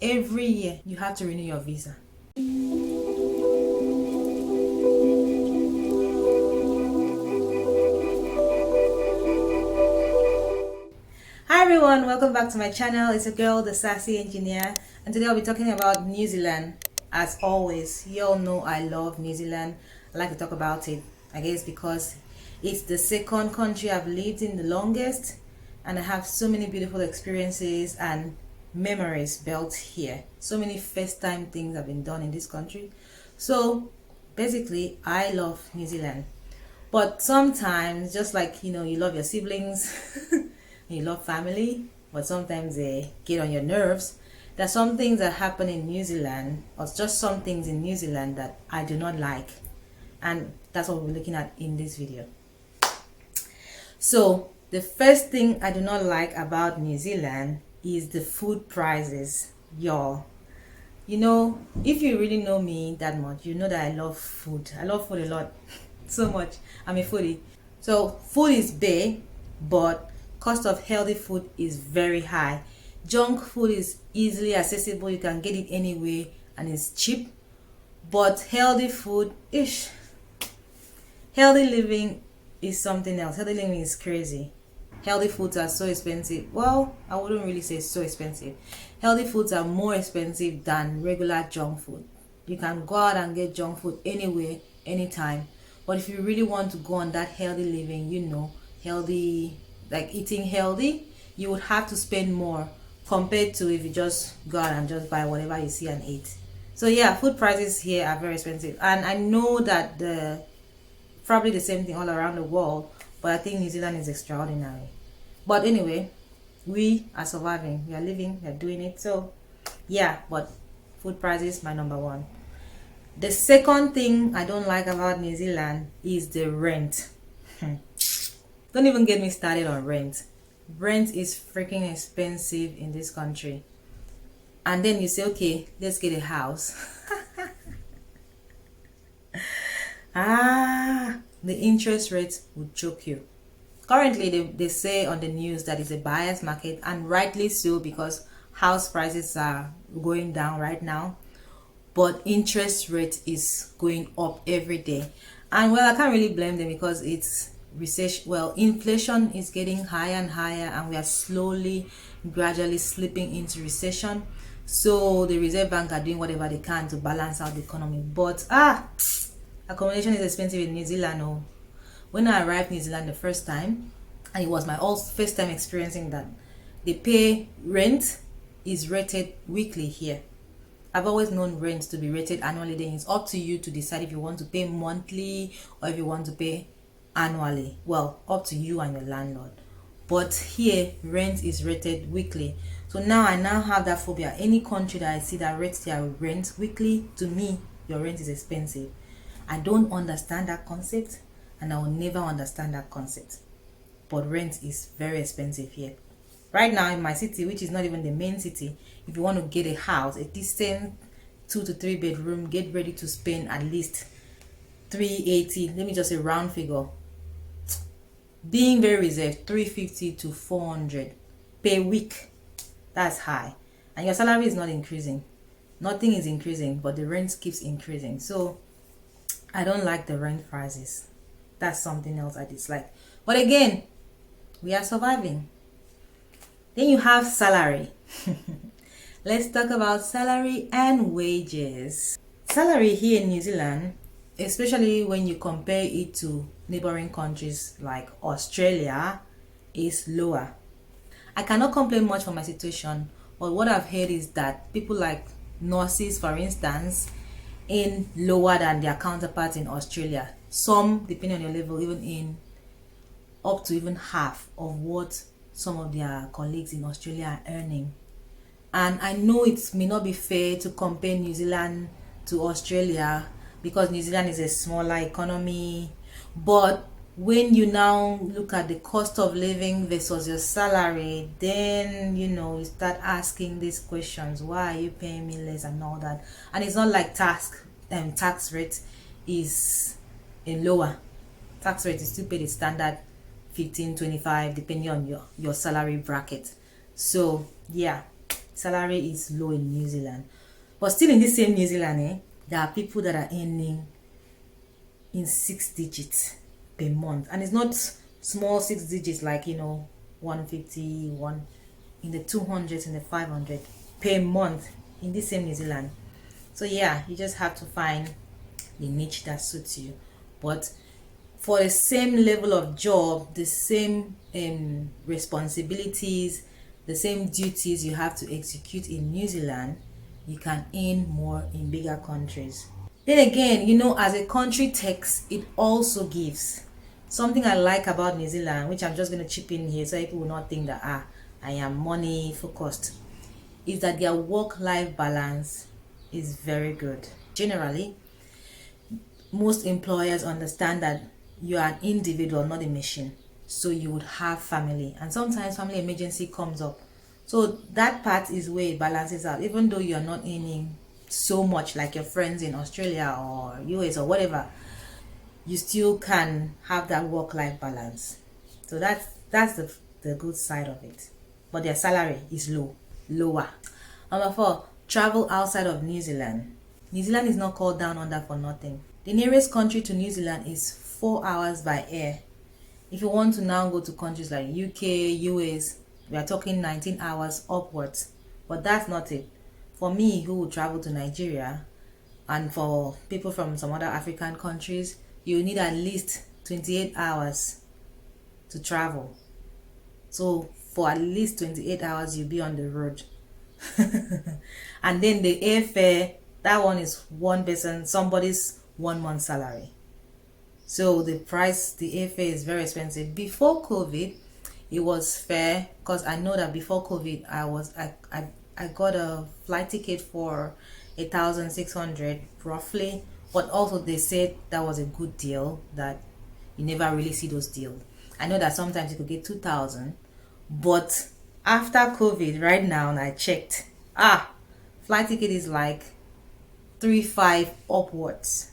every year you have to renew your visa. Hi everyone, welcome back to my channel. It's a girl, the Sassy Engineer, and today I'll be talking about New Zealand. As always, you all know I love New Zealand. I like to talk about it, I guess because it's the second country I've lived in the longest, and I have so many beautiful experiences and memories built here. So many first time things have been done in this country. So basically, I love New Zealand. But sometimes, just like you love your siblings, you love family, but sometimes they get on your nerves. There's some things that happen in New Zealand, or just some things in New Zealand that I do not like, and that's what we're looking at in this video. So the first thing I do not like about New Zealand is the food prices, y'all. If you really know me that much, you know that I love food. I love food a lot. So much. I'm a foodie. So food is big, but cost of healthy food is very high. Junk food is easily accessible. You can get it anywhere and it's cheap. But healthy food, healthy living is something else. Healthy living is crazy. Healthy foods are so expensive. Well, I wouldn't really say so expensive. Healthy foods are more expensive than regular junk food. You can go out and get junk food anywhere, anytime. But if you really want to go on that healthy living, healthy, like eating healthy, you would have to spend more compared to if you just go out and just buy whatever you see and eat. So yeah, food prices here are very expensive. And I know that probably the same thing all around the world, but I think New Zealand is extraordinary. But anyway, we are surviving, we are living, we are doing it. So yeah, but food prices, my number one. The second thing I don't like about New Zealand is the rent. Don't even get me started on rent. Rent is freaking expensive in this country. And then you say, okay, let's get a house. The interest rate would choke you. Currently, they say on the news that it's a buyer's market, and rightly so, because house prices are going down right now. But interest rate is going up every day. And well, I can't really blame them because it's recession. Well, inflation is getting higher and higher, and we are slowly, gradually slipping into recession. So the Reserve Bank are doing whatever they can to balance out the economy. But accommodation is expensive in New Zealand. Oh, when I arrived in New Zealand the first time, and it was my first time experiencing that, they pay rent is rated weekly here. I've always known rent to be rated annually. Then it's up to you to decide if you want to pay monthly or if you want to pay annually. Well, up to you and your landlord. But here, rent is rated weekly. So now I have that phobia. Any country that I see that rates their rent weekly, to me, your rent is expensive. I don't understand that concept, and I will never understand that concept. But rent is very expensive here. Right now in my city, which is not even the main city, if you want to get a house, a decent 2 to 3 bedroom, get ready to spend at least 380, let me just say round figure. Being very reserved, 350 to 400 per week. That's high. And your salary is not increasing. Nothing is increasing, but the rent keeps increasing. So I don't like the rent prices. That's something else I dislike. But again, we are surviving. Then you have salary. Let's talk about salary and wages. Salary here in New Zealand, especially when you compare it to neighboring countries like Australia, is lower. I cannot complain much for my situation, but what I've heard is that people like nurses, for instance, earn lower than their counterparts in Australia. Some, depending on your level, even in up to even half of what some of their colleagues in Australia are earning. And I know it may not be fair to compare New Zealand to Australia because New Zealand is a smaller economy, but when you now look at the cost of living versus your salary, then you start asking these questions. Why are you paying me less and all that? And it's not like tax rate is a lower tax rate. Is still paid a standard 15, 25 depending on your salary bracket. So yeah, salary is low in New Zealand. But still in this same New Zealand, there are people that are earning in 6 digits per month. And it's not small 6 digits like, 150, one in the 200s, in the 500 per month in this same New Zealand. So yeah, you just have to find the niche that suits you. But for the same level of job, the same responsibilities, the same duties you have to execute in New Zealand, you can earn more in bigger countries. Then again, as a country takes, it also gives. Something I like about New Zealand, which I'm just going to chip in here so people will not think that I am money focused, is that their work-life balance is very good. Generally, most employers understand that you are an individual, not a machine. So you would have family, and sometimes family emergency comes up. So that part is where it balances out. Even though you're not earning so much like your friends in Australia or US or whatever, you still can have that work-life balance. So that's the good side of it. But their salary is lower. Number 4, travel outside of New Zealand. New Zealand is not called down under for nothing. The nearest country to New Zealand is 4 hours by air. If you want to now go to countries like UK, US, we are talking 19 hours upwards. But that's not it. For me, who will travel to Nigeria, and for people from some other African countries, you need at least 28 hours to travel. So for at least 28 hours, you'll be on the road. And then the airfare, that one is one person, somebody's 1 month salary. So the airfare is very expensive. Before COVID, it was fair, because I know that before COVID, I got a flight ticket for 1,600 roughly, but also they said that was a good deal, that you never really see those deals. I know that sometimes you could get 2,000, but after COVID, right now, and I checked, flight ticket is like 3,500 upwards.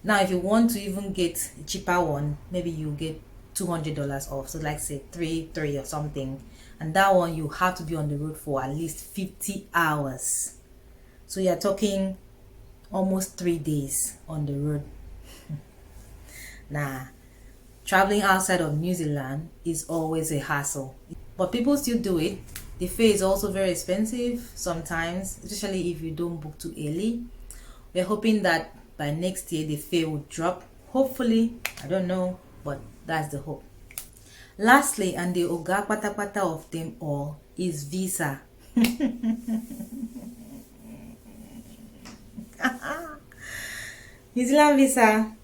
Now if you want to even get a cheaper one, maybe you get $200 off, so like say 3 or something, and that one you have to be on the road for at least 50 hours. So you're talking almost 3 days on the road. Nah, traveling outside of New Zealand is always a hassle, but people still do it. The fare is also very expensive sometimes, especially if you don't book too early. We're hoping that by next year the fare will drop, hopefully. I don't know, but that's the hope. Lastly, and the oga patapata of them all, is visa. New Zealand visa.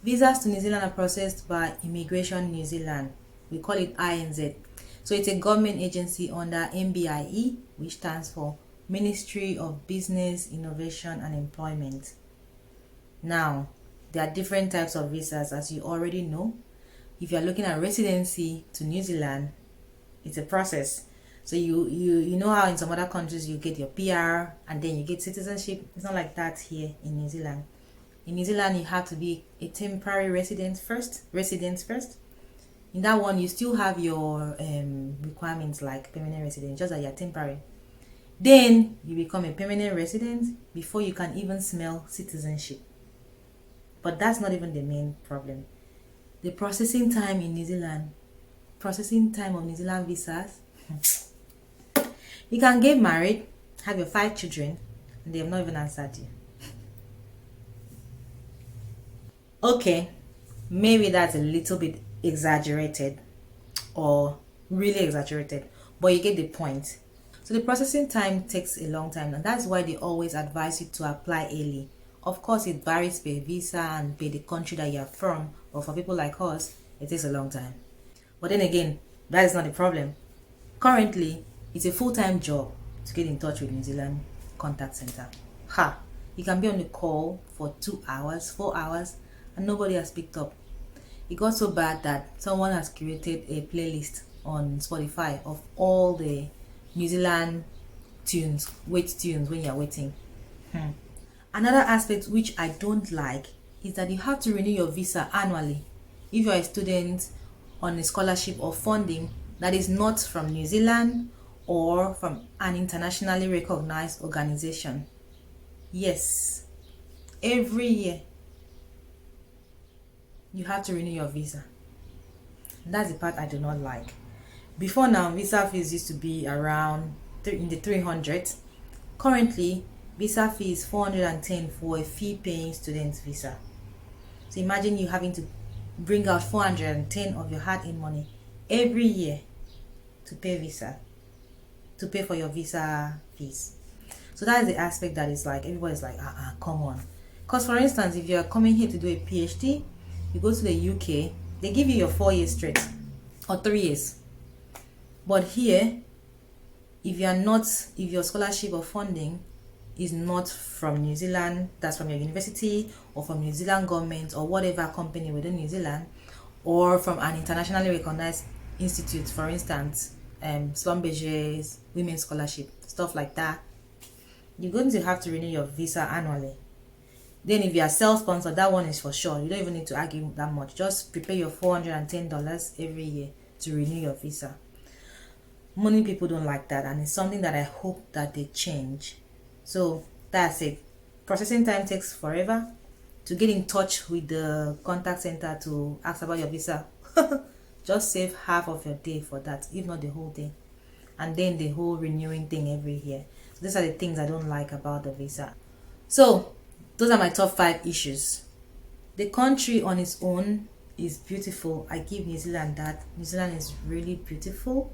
Visas to New Zealand are processed by Immigration New Zealand. We call it INZ. So it's a government agency under MBIE, which stands for Ministry of Business, Innovation and Employment. Now, there are different types of visas, as you already know. If you're looking at residency to New Zealand, it's a process. So you know how in some other countries you get your PR and then you get citizenship. It's not like that here in New Zealand. In New Zealand, you have to be a temporary resident first. In that one, you still have your requirements like permanent resident, just that you're temporary. Then you become a permanent resident before you can even smell citizenship. But that's not even the main problem. The processing time in New Zealand, processing time of New Zealand visas, you can get married, have your 5 children, and they have not even answered you. Okay, maybe that's a little bit exaggerated or really exaggerated, but you get the point. So the processing time takes a long time, and that's why they always advise you to apply early. Of course, it varies per visa and per the country that you're from, but for people like us, it takes a long time. But then again, that is not the problem. Currently, it's a full-time job to get in touch with New Zealand Contact Center. You can be on the call for 2 hours, 4 hours, and nobody has picked up. It got so bad that someone has created a playlist on Spotify of all the New Zealand tunes, wait tunes when you're waiting. Another aspect which I don't like is that you have to renew your visa annually. If you're a student on a scholarship or funding that is not from New Zealand, or from an internationally recognized organization. Yes, every year you have to renew your visa. That's the part I do not like. Before now, visa fees used to be around in the 300s. Currently, visa fee is 410 for a fee-paying student visa. So imagine you having to bring out 410 of your hard-earned money every year to pay for your visa fees. So that is the aspect that is like everybody's like, come on. Because for instance, if you're coming here to do a PhD, you go to the UK, they give you your 4 years straight or 3 years. But here, if your scholarship or funding is not from New Zealand, that's from your university or from New Zealand government or whatever company within New Zealand, or from an internationally recognized institute, for instance, Schlumberger's Women's Scholarship, stuff like that, you're going to have to renew your visa annually. Then if you are self-sponsored, that one is for sure. You don't even need to argue that much. Just prepare your $410 every year to renew your visa. Many people don't like that, and it's something that I hope that they change. So that's it. Processing time takes forever. To get in touch with the contact center to ask about your visa, just save half of your day for that, if not the whole day. And then the whole renewing thing every year. So these are the things I don't like about the visa. So those are my top 5 issues. The country on its own is beautiful. I give New Zealand that. New Zealand is really beautiful.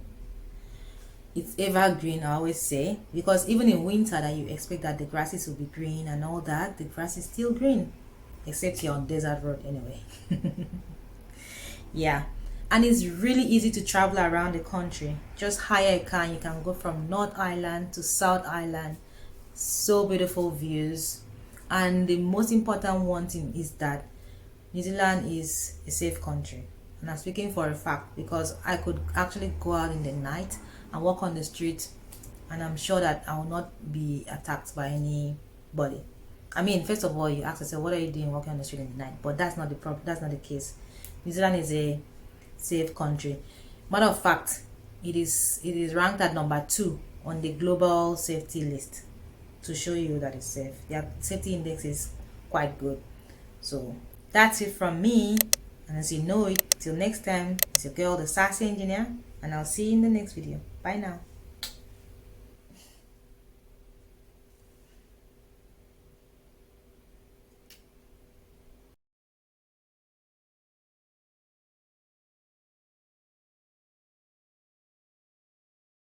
It's evergreen, I always say, because even in winter that you expect that the grasses will be green and all that, the grass is still green, except you're on desert road anyway. Yeah, and it's really easy to travel around the country. Just hire a car and you can go from North Island to South Island. So beautiful views. And the most important one thing is that New Zealand is a safe country. And I'm speaking for a fact because I could actually go out in the night and walk on the street, and I'm sure that I will not be attacked by anybody. I mean, first of all, you ask yourself, what are you doing walking on the street in the night? But that's not the problem. That's not the case. New Zealand is a safe country. Matter of fact, it is ranked at number 2 on the global safety list, to show you that it's safe. Their safety index is quite good. So that's it from me. And as you know it, till next time, it's your girl, the Sassy Engineer, and I'll see you in the next video. Bye now.